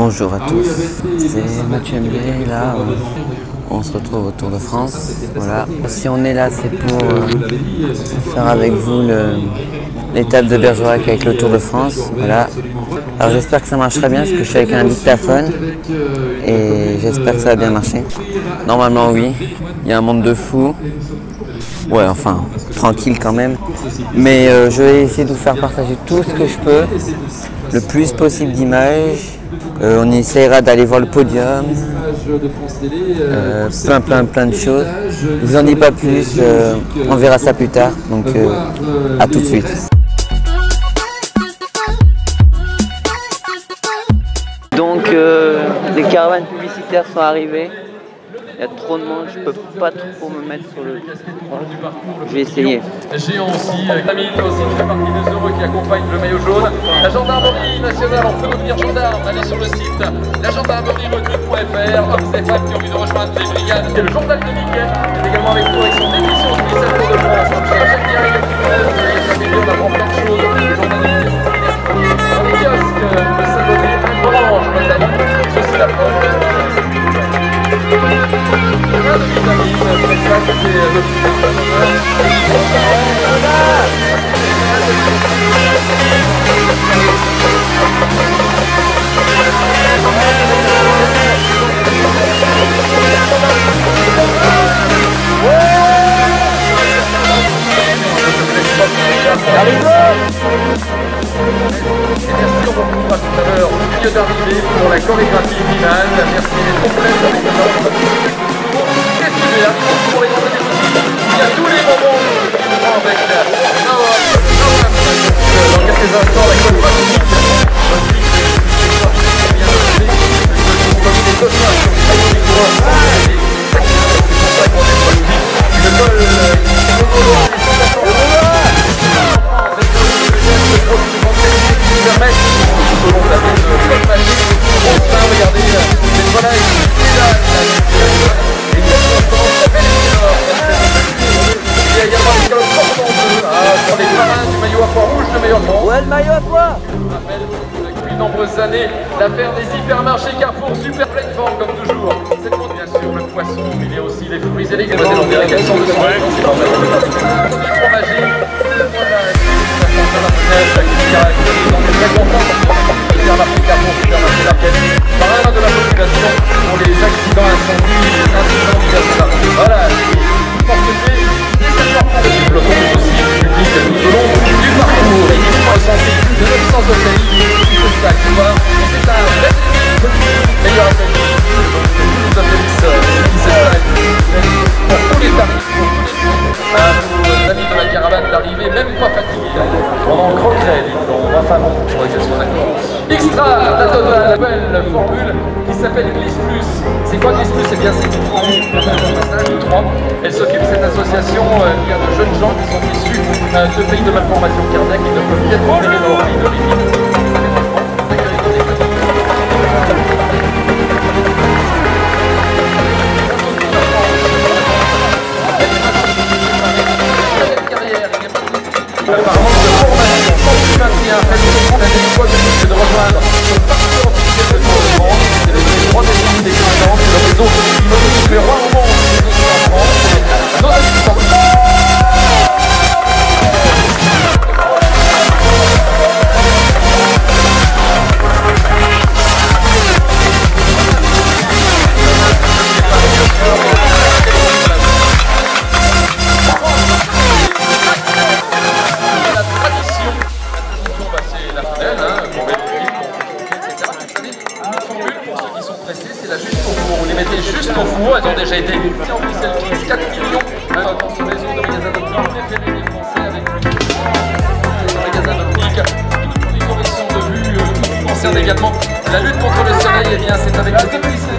Bonjour à tous, c'est Mathieu MB, là on se retrouve au Tour de France, voilà. Si on est là c'est pour faire avec vous l'étape de Bergerac avec le Tour de France, voilà. Alors j'espère que ça marchera bien parce que je suis avec un dictaphone et j'espère que ça va bien marcher. Normalement oui, il y a un monde de fous, ouais enfin tranquille quand même, mais je vais essayer de vous faire partager tout ce que je peux, le plus possible d'images. On essaiera d'aller voir le podium, plein de choses. Je vous en dis pas plus, on verra ça plus tard, donc à tout de suite. Donc les caravanes publicitaires sont arrivées. Il y a trop de monde, je peux pas trop me mettre sur le... Je vais essayer. Géant aussi, Camille aussi qui fait partie des heureux qui accompagnent le maillot jaune. La gendarmerie nationale, on peut devenir gendarme, allez sur le site la gendarmerie-recrute.fr. Hommes et femmes qui ont envie de rejoindre les brigades. Et le journal de Mickaël qui est également avec nous avec son émission spéciale Tour de France. J'aime bien les on apprend plein de choses. Le journaliste, dans les kiosques, le salonnier, Orange, notamment, ceci la preuve. Plein de vitamines, c'est ça, c'est le merci, on retrouvera tout à l'heure au milieu d'arrivée pour la chorégraphie finale. Merci, elle est complète avec le nom. Qu'est-ce que j'ai arrivé pour les entrées des boutiques. Il y a tous les moments avec dans quelques instants la chorégraphie. Ouais, le maillot à poids. Depuis de nombreuses années, l'affaire des hypermarchés Carrefour, super pleine forme comme toujours. C'est bon, bien sûr, le poisson, il y a aussi les fruits et les légumes. En délégation de soins, c'est pas mal. Les fromagers, qui caractérise, on est très content de faire marché Carrefour, supermarché Larquette. Parrain de la population pour les accidents incendies, incidents d'irresponsabilité. Voilà, porte-clés, et c'est important de développer aussi le public tout au long du parcours. Et il faut ressentir plus de 900 hôtels qui se stackent, tu vois. Et c'est un vrai meilleur appel. Tous les hôtels qui se stackent pour tous les tarifs, pour tous les prix. Nos amis de la caravane d'arrivée, même pas fatigués. On en croquerait, dites-donc. Enfin bon, je crois qu'ils sont d'accord. Extra, la nouvelle formule qui s'appelle Glisse Plus. C'est quoi Glisse Plus? Eh bien, c'est une formule de passage de 3. Elle s'occupe de cette association qui a de jeunes gens qui sont issus de pays de malformation cardiaque et de peuvent être opérés dans leur pays d'origine. Par manque de formation, sans plus maintien, la décision de rejoindre le parcours officiel de Tour de France. C'est les 3 décennies d'existence, c'est le réseau immobilier numéro 1 au monde, en France. Nos habitants. Elles ont déjà été en plus elles fixent 4 millions dans ce réseau de magasins d'optique préférés des Français avec les magasins d'optique. Les corrections de vue, tout ce qui concerne également la lutte contre le soleil, et bien c'est avec les équipes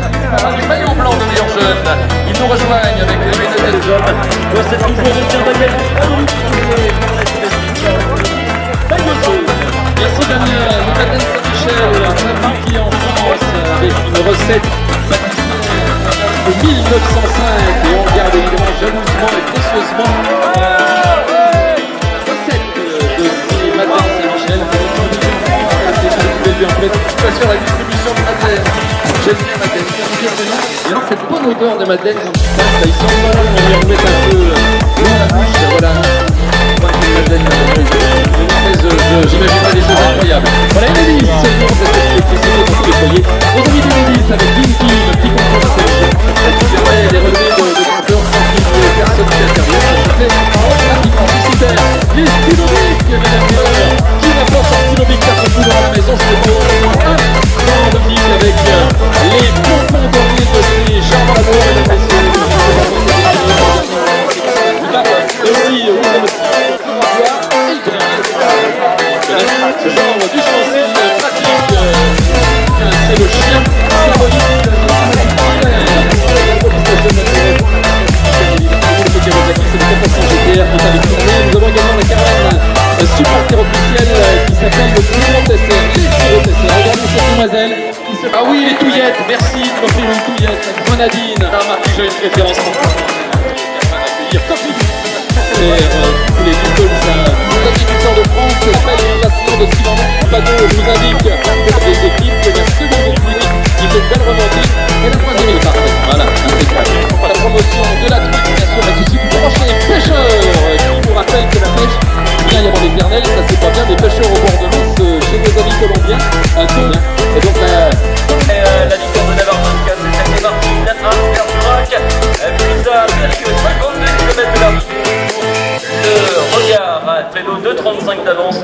du maillot blanc de Lyon Jeune. Ils nous rejoignent avec les lunettes jaunes. Cette vision de Pierre Baguette. Merci Daniel, Moukadène Saint-Michel, qui en France avec une recette de 1905 et on garde évidemment jalousement et précieusement la recette de ces Madeleine Saint-Michel. je m'assure la distribution de madeleine. J'aime bien madeleine, et alors cette bonne odeur de madeleine quand il passe, là, ils sont bons, on lui remet un peu dans la bouche, voilà. Moi, madeleine, j'imagine pas des choses incroyables. Voilà, Élise, c'est le nom de cette électricité dans tous les foyers. Nos amis d'Élise avec Linky, le petit contrôle intelligent, qui permet les relevés de grimpeurs sans qu'il y ait personne qui intervienne. Ça fait pratiquement super. Les stylobiques, mesdames et messieurs, qui n'a pas son stylobique 4 coups dans la maison, c'est le dans Dominique avec les pompons dorés de ces charmants amours, mesdames et messieurs. Aussi, ce genre d'ustensile pratique, c'est le chien symbolique de c'est le 400 GTR qui est avec tourné. Nous avons également la caravane supporter officielle qui s'appelle le Sirop TCR. Les Sirop TCR, regardez cette demoiselle qui se... Ah oui, les touillettes, merci de m'offrir une touillette. Grenadine, ah Marquis, j'ai une référence pour ça. Et les Beatles, l'agriculteur de France, s'appelle le classement de Sylvain Pado, nous indique des équipes, que la seconde clinique qui fait une belle remontée, et la troisième est parfaite. Voilà, impeccable. La promotion de la truite, bien sûr, la souci du crochet pêcheur, qui vous rappelle que la pêche, il vient y avoir l'éternel, ça c'est pas bien, des pêcheurs au bord de l'eau, chez nos amis colombiens, et donc la victoire de Navarre, c'est celle des Martins, 4-1, Bergerac, plus à presque 52 km de la le regard à Fredo, 2,35 d'avance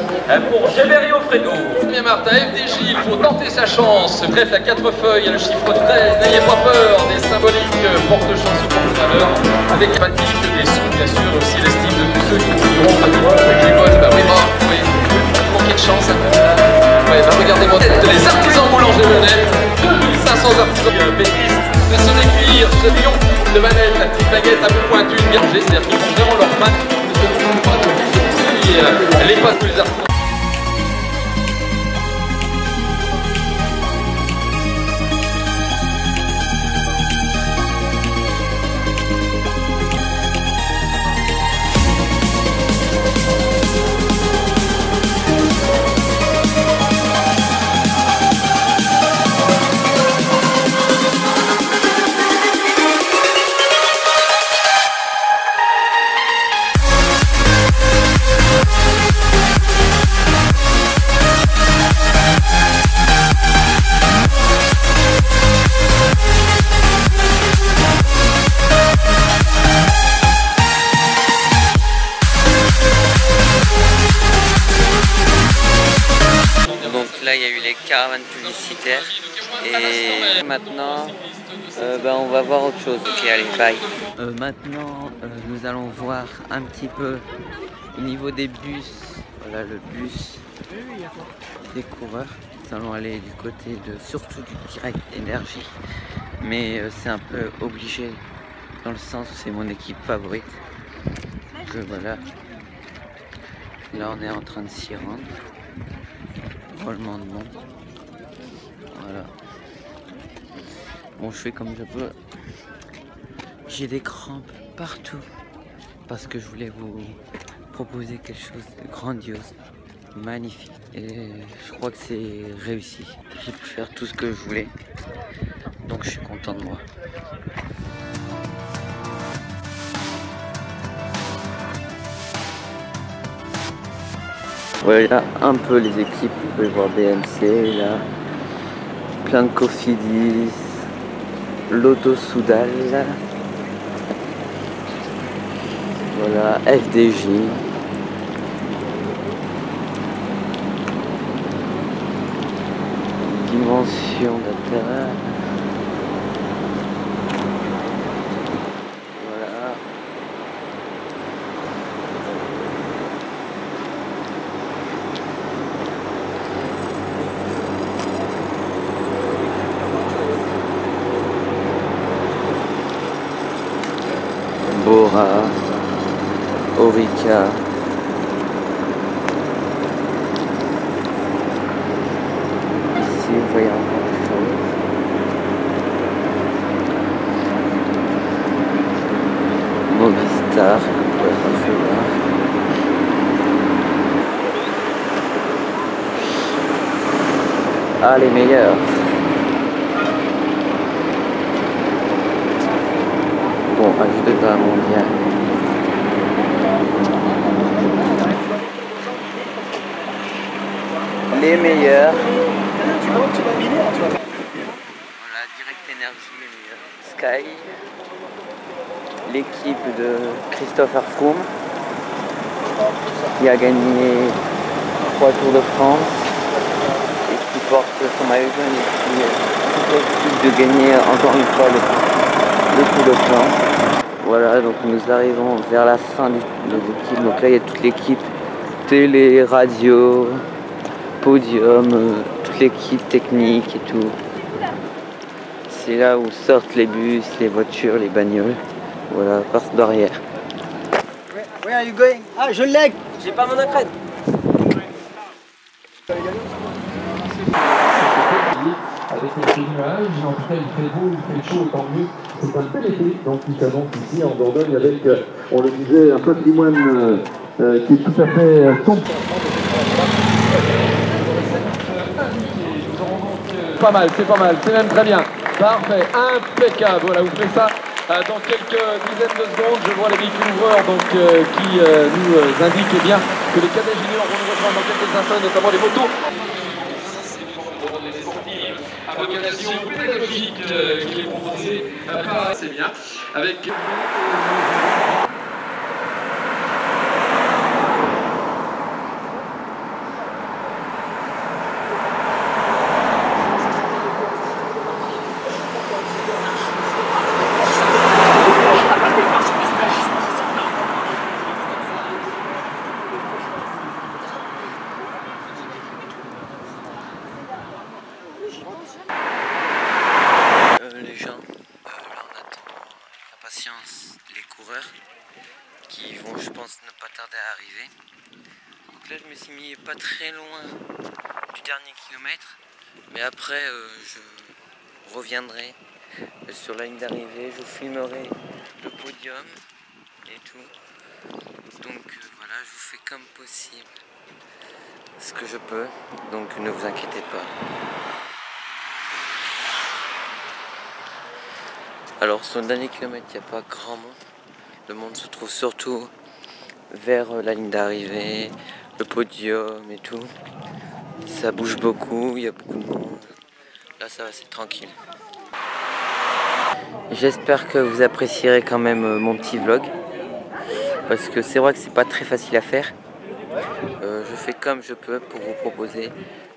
pour Géverio Fredo. Bien Martha, FDJ, il faut tenter sa chance. Bref, à 4 feuilles, le chiffre 13, n'ayez pas peur, des symboliques porte-chance ou porte-malheur, avec pratique des sous, bien sûr, aussi l'estime de tous ceux qui continueront à vivre avec les bonnes. Bah oui, oui, manquer de chance. Ouais, bah regardez-moi, les artisans boulangers lyonnais, 2500 artisans bétistes, façon de cuir, chevillon, de manette, la petite baguette à bout pointu, une gargée, c'est-à-dire qu'ils font vraiment leur pain. Les pâtes plus artisans. Là il y a eu les caravanes publicitaires et maintenant on va voir autre chose. Ok, allez, bye. Maintenant nous allons voir un petit peu au niveau des bus. Voilà le bus des coureurs. Nous allons aller du côté de surtout du Direct Énergie, mais c'est un peu obligé dans le sens où c'est mon équipe favorite. Que voilà. Là on est en train de s'y rendre. Roulement de monde. Voilà. Bon, je fais comme je peux. J'ai des crampes partout parce que je voulais vous proposer quelque chose de grandiose, magnifique. Et je crois que c'est réussi. J'ai pu faire tout ce que je voulais. Donc je suis content de moi. Voilà un peu les équipes, vous pouvez voir BMC là, plein de Cofidis, Lotto Soudal, voilà FDJ, Dimension Data, voilà. Bora, Orica, ici vous voyez encore des choses. Movistar, on peut passer là. Ah, les meilleurs. Bon, H2 dans la mondiale. Les meilleurs. Voilà, Direct Energy, les meilleurs. Sky. L'équipe de Christopher Froome qui a gagné 3 Tours de France et qui porte son maillot jaune et qui est susceptible de gagner encore une fois le Tour de France. Voilà, donc nous arrivons vers la fin de l'équipe. Donc là il y a toute l'équipe télé, radio, podium, toute l'équipe technique et tout. C'est là où sortent les bus, les voitures, les bagnoles. Voilà, par cette barrière. Where are you going? Ah, je l'ai! J'ai pas mon accrède. Avec les nuages, en tout cas il fait beau, il fait chaud, tant mieux. C'est un bel été, donc qui s'annonce ici en Dordogne avec, on le disait, un patrimoine qui est tout à fait sombre. Pas mal, c'est même très bien. Parfait, impeccable. Voilà, vous faites ça dans quelques dizaines de secondes. Je vois les véhicules ouvreurs donc, qui nous indiquent bien que les cadets juniors vont nous rejoindre dans quelques instants, notamment les motos. À vocation pédagogique qui est proposée par c'est bien. Avec les gens, là on attend avec impatience les coureurs qui vont, je pense, ne pas tarder à arriver. Donc là je me suis mis pas très loin du dernier kilomètre, mais après je reviendrai sur la ligne d'arrivée, je filmerai le podium et tout. Donc voilà, je vous fais comme possible ce que je peux, donc ne vous inquiétez pas. Alors sur le dernier kilomètre, il n'y a pas grand monde. Le monde se trouve surtout vers la ligne d'arrivée, le podium et tout. Ça bouge beaucoup, il y a beaucoup de monde. Là ça va, c'est tranquille. J'espère que vous apprécierez quand même mon petit vlog. Parce que c'est vrai que c'est pas très facile à faire. Je fais comme je peux pour vous proposer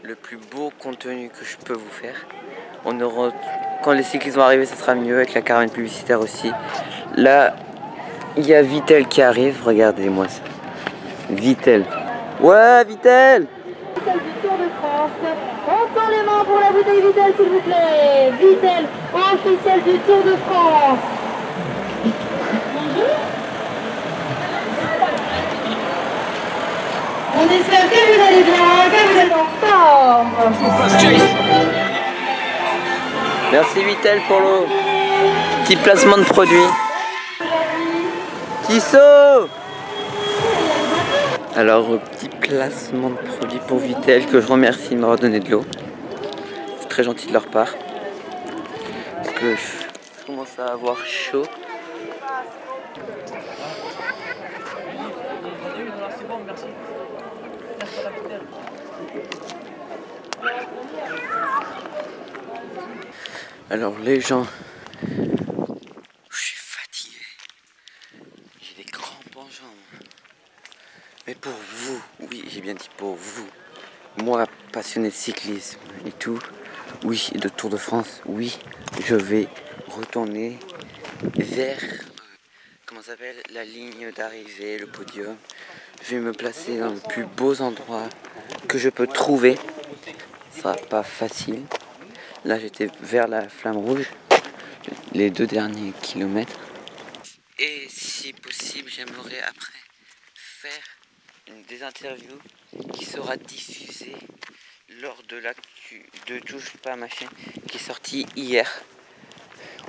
le plus beau contenu que je peux vous faire. Quand les cyclistes vont arriver, ça sera mieux avec la caravane publicitaire aussi. Là, il y a Vittel qui arrive. Regardez-moi ça. Vittel. Ouais, Vittel. Vittel du Tour de France. Entends les mains pour la bouteille Vittel, s'il vous plaît. Vittel, officiel du Tour de France. Bonjour. On espère que vous allez bien, que vous êtes en forme. Merci Vittel pour le petit placement de produit. Tissot. Alors, petit placement de produit pour Vittel que je remercie de m'avoir donné de l'eau. C'est très gentil de leur part. Parce que je commence à avoir chaud. Alors les gens, je suis fatigué, j'ai des crampes en jambes, mais pour vous, oui j'ai bien dit pour vous, moi passionné de cyclisme et tout, oui, de Tour de France, oui, je vais retourner vers, comment ça s'appelle, la ligne d'arrivée, le podium. Je vais me placer dans le plus beaux endroits que je peux trouver, ce sera pas facile. Là j'étais vers la flamme rouge, les 2 derniers kilomètres. Et si possible, j'aimerais après faire des interviews qui sera diffusée lors de l'actu de Touche pas machin qui est sorti hier.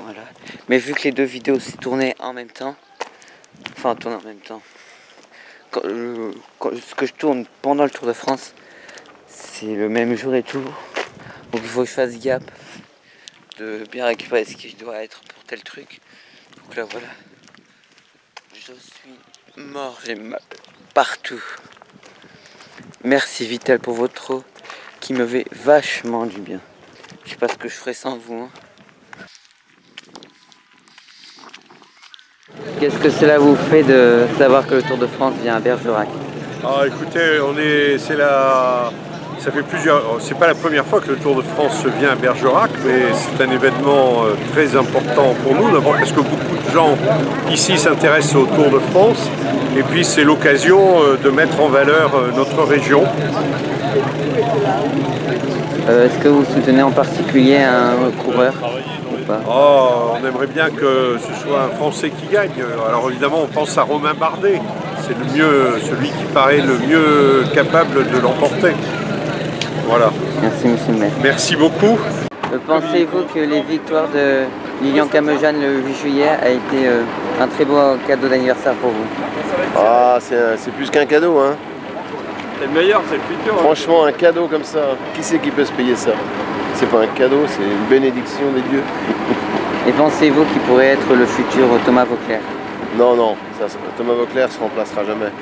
Voilà. Mais vu que les 2 vidéos s'est tournées en même temps, enfin tourné en même temps, ce que je tourne pendant le Tour de France, c'est le même jour et tout. Donc il faut que je fasse gap de bien récupérer ce qui doit être pour tel truc. Donc là voilà, je suis mort, j'ai mal partout. Merci Vitel pour votre eau qui me fait vachement du bien. Je sais pas ce que je ferais sans vous. Hein. Qu'est-ce que cela vous fait de savoir que le Tour de France vient à Bergerac? Ah, écoutez, ça fait c'est pas la première fois que le Tour de France vient à Bergerac, mais c'est un événement très important pour nous, d'abord parce que beaucoup de gens ici s'intéressent au Tour de France, et puis c'est l'occasion de mettre en valeur notre région. Est-ce que vous soutenez en particulier un coureur ou pas? Oh, on aimerait bien que ce soit un Français qui gagne. Alors évidemment, on pense à Romain Bardet. C'est celui qui paraît le mieux capable de l'emporter. Voilà. Merci monsieur le maire. Merci beaucoup. Pensez-vous que les victoires de Lilian Camejane le 8 juillet a été un très beau cadeau d'anniversaire pour vous? Ah, c'est plus qu'un cadeau, hein. C'est le meilleur, c'est le futur. Franchement, un cadeau comme ça, qui c'est qui peut se payer ça? C'est pas un cadeau, c'est une bénédiction des dieux. Et pensez-vous qu'il pourrait être le futur Thomas Voeckler? Non, non, Thomas Voeckler se remplacera jamais.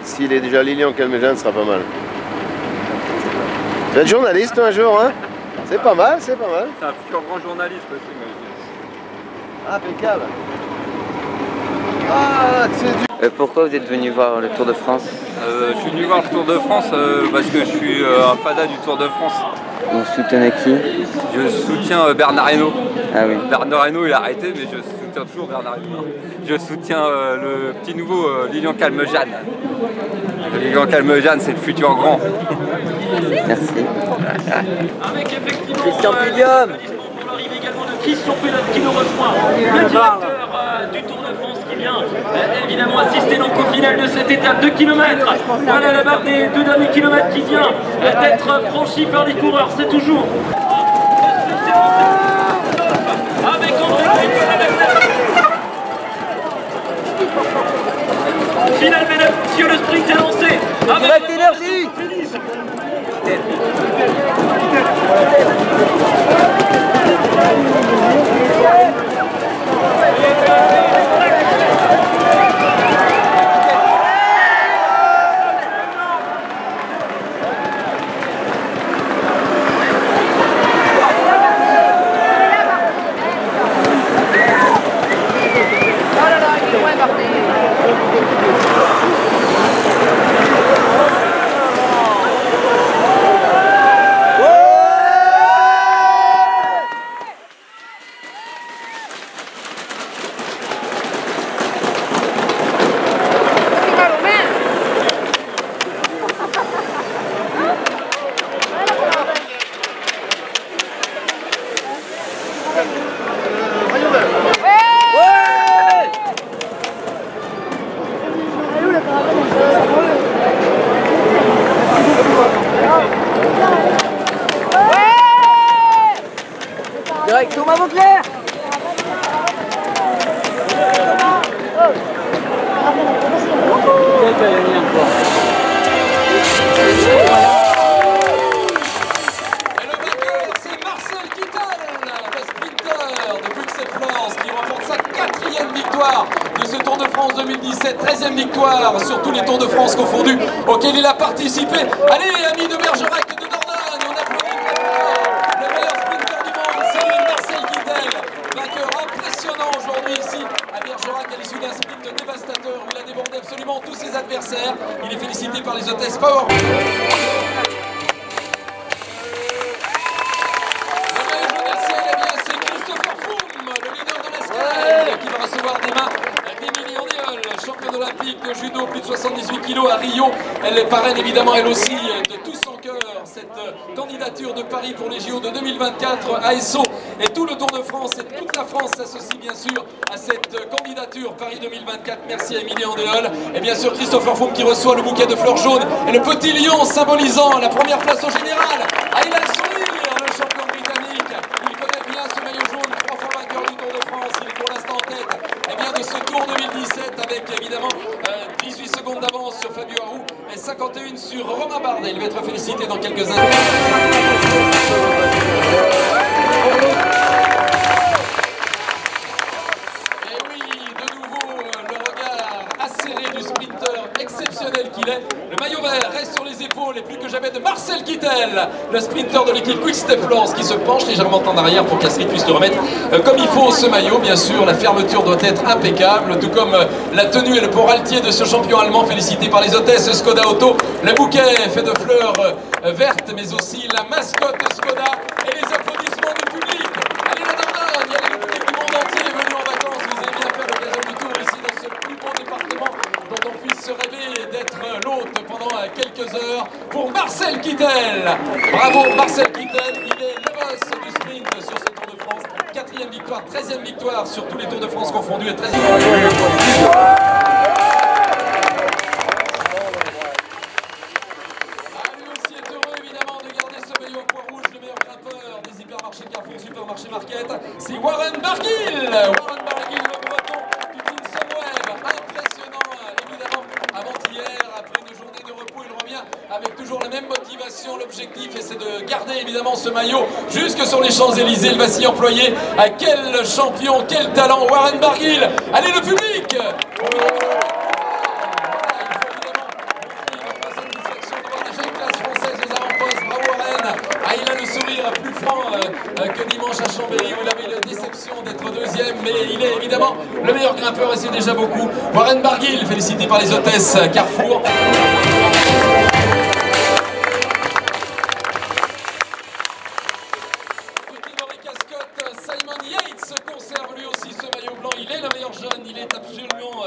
S'il est déjà Lilian Camejane, ce sera pas mal. Vous êtes journaliste un jour, hein? C'est pas mal, c'est pas mal. C'est un futur grand journaliste aussi. Impeccable. Ah, c'est du... Pourquoi vous êtes venu voir le Tour de France? Je suis venu voir le Tour de France parce que je suis un fada du Tour de France. Vous soutenez qui? Je soutiens Bernard Hinault. Ah oui. Bernard Hinault il a arrêté, mais je soutiens toujours Bernard Hinault. Je soutiens le petit nouveau Lilian Camejane. Lilian Camejane, c'est le futur grand. Merci. Avec effectivement Christian Pilium. l'arrivée également de Christian Pilium qui nous rejoint, le directeur du Tour de France qui vient évidemment assister donc au final de cette étape de kilomètres. Voilà la barre des 2 derniers kilomètres qui vient d'être franchie par les coureurs, c'est toujours avec André final, mesdames, messieurs, le sprint est lancé. Avec énergie. Direct Thomas Voeckler. De ce Tour de France 2017, 13e victoire sur tous les Tours de France confondus auxquels il a participé. Allez, amis de Bergerac et de Dordogne, on applaudit très fort le meilleur sprinter du monde, c'est Marcel Kittel, vainqueur impressionnant aujourd'hui ici à Bergerac à l'issue d'un sprint dévastateur où il a débordé absolument tous ses adversaires. Il est félicité par les hôtesses Power. De judo, plus de 78 kg à Rio. Elle les parraine évidemment elle aussi de tout son cœur cette candidature de Paris pour les JO de 2024 à Esso. Et tout le Tour de France et toute la France s'associe bien sûr à cette candidature Paris 2024. Merci à Émilie Andéol et bien sûr Christopher Froome qui reçoit le bouquet de fleurs jaunes et le petit lion symbolisant la première place au général. Ah, il a le sourire, le champion britannique. Il connaît bien ce maillot jaune, 3 fois vainqueur du Tour de France. Il est pour l'instant en tête. bien, de ce Tour 2017 avec évidemment 18 secondes d'avance sur Fabio Aru et 51 sur Romain Bardet. Il va être félicité dans quelques instants. Exceptionnel qu'il est, le maillot vert reste sur les épaules et plus que jamais de Marcel Kittel, le sprinter de l'équipe Quick Step Lance qui se penche légèrement en arrière pour qu'Astrid puisse le remettre comme il faut ce maillot. Bien sûr, la fermeture doit être impeccable, tout comme la tenue et le port altier de ce champion allemand félicité par les hôtesses Skoda Auto. Le bouquet fait de fleurs vertes mais aussi la mascotte Skoda et les applaudissements du public. Allez la Dordogne, allez le public du monde entier est venu en vacances, vous avez bien fait l'occasion du tour ici dans ce plus beau département dont on puisse se rêver d'être l'hôte pendant quelques heures pour Marcel Kittel. Bravo Marcel Kittel, il est le boss du sprint sur ce Tour de France. 4e victoire, 13e victoire sur tous les Tours de France confondus et 13e victoire. Supermarché Market, c'est Warren Barguil. Warren Barguil, le breton du Team Sunweb, impressionnant évidemment avant-hier, après une journée de repos, il revient avec toujours la même motivation. L'objectif c'est de garder évidemment ce maillot jusque sur les Champs-Élysées. Il va s'y employer. Quel champion, quel talent, Warren Barguil. Allez le public. Il a le sourire plus franc que dimanche à Chambéry où il avait la déception d'être deuxième, mais il est évidemment le meilleur grimpeur et c'est déjà beaucoup. Warren Barguil, félicité par les hôtesses Carrefour. Simon Yates conserve lui aussi ce maillot blanc. Il est le meilleur jeune, il est absolument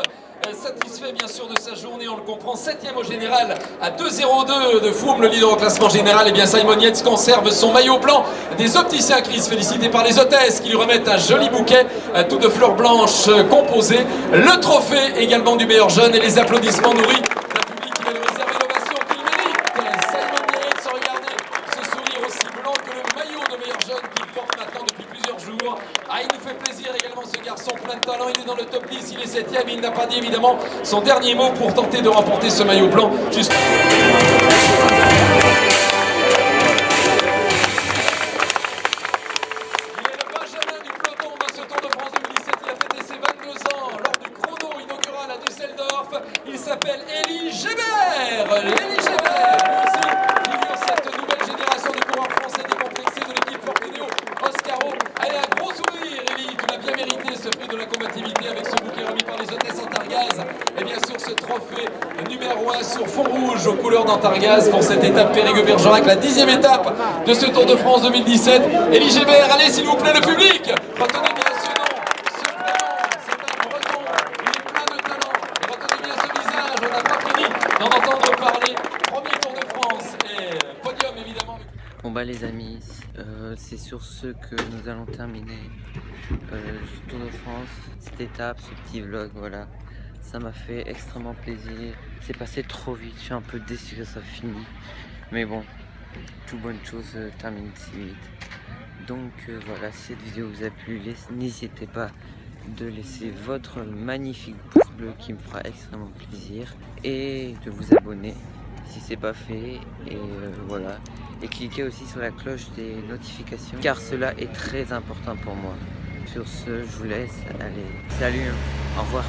satisfait bien sûr de sa journée, on le comprend. 7e au général à 2,02 de Froome, le leader au classement général. Et bien Simon Yates conserve son maillot blanc des opticiens Chris, félicité par les hôtesses qui lui remettent un joli bouquet tout de fleurs blanches composées. Le trophée également du meilleur jeune et les applaudissements nourris d'un public qui va lui réserver l'ovation qu'il mérite. Simon Yates, regardez ce sourire aussi blanc que le maillot de meilleur jeune qu'il porte maintenant depuis plusieurs jours. Il nous fait plaisir également ce garçon plein de talent, il est dans le top 10, il est 7e, il n'a pas dit évidemment son dernier mot pour tenter de remporter ce maillot blanc. Juste... Il s'appelle Elie Gébert. Elie Gébert, lui aussi, figure cette nouvelle génération de coureurs français décomplexés de l'équipe Fortuneo Oscaro. Allez, un gros sourire, Elie, tu l'as bien mérité ce prix de la combativité avec ce bouquet remis par les hôtesses Antargaz. Et bien sûr, ce trophée numéro 1 sur fond rouge aux couleurs d'Antargaz pour cette étape Périgueux-Bergerac, la 10e étape de ce Tour de France 2017. Elie Gébert, allez, s'il vous plaît, le public, retenez bien ce nom. D'en entendre parler, premier Tour de France et podium évidemment. Bon bah les amis, c'est sur ce que nous allons terminer ce Tour de France, cette étape, ce petit vlog, voilà. Ça m'a fait extrêmement plaisir, c'est passé trop vite, je suis un peu déçu que ça finisse. Mais bon, toute bonne chose termine si vite. Donc voilà, si cette vidéo vous a plu, n'hésitez pas de laisser votre magnifique pouce bleu qui me fera extrêmement plaisir et de vous abonner si c'est pas fait et voilà, et cliquez aussi sur la cloche des notifications car cela est très important pour moi. Sur ce, je vous laisse, allez, salut, au revoir.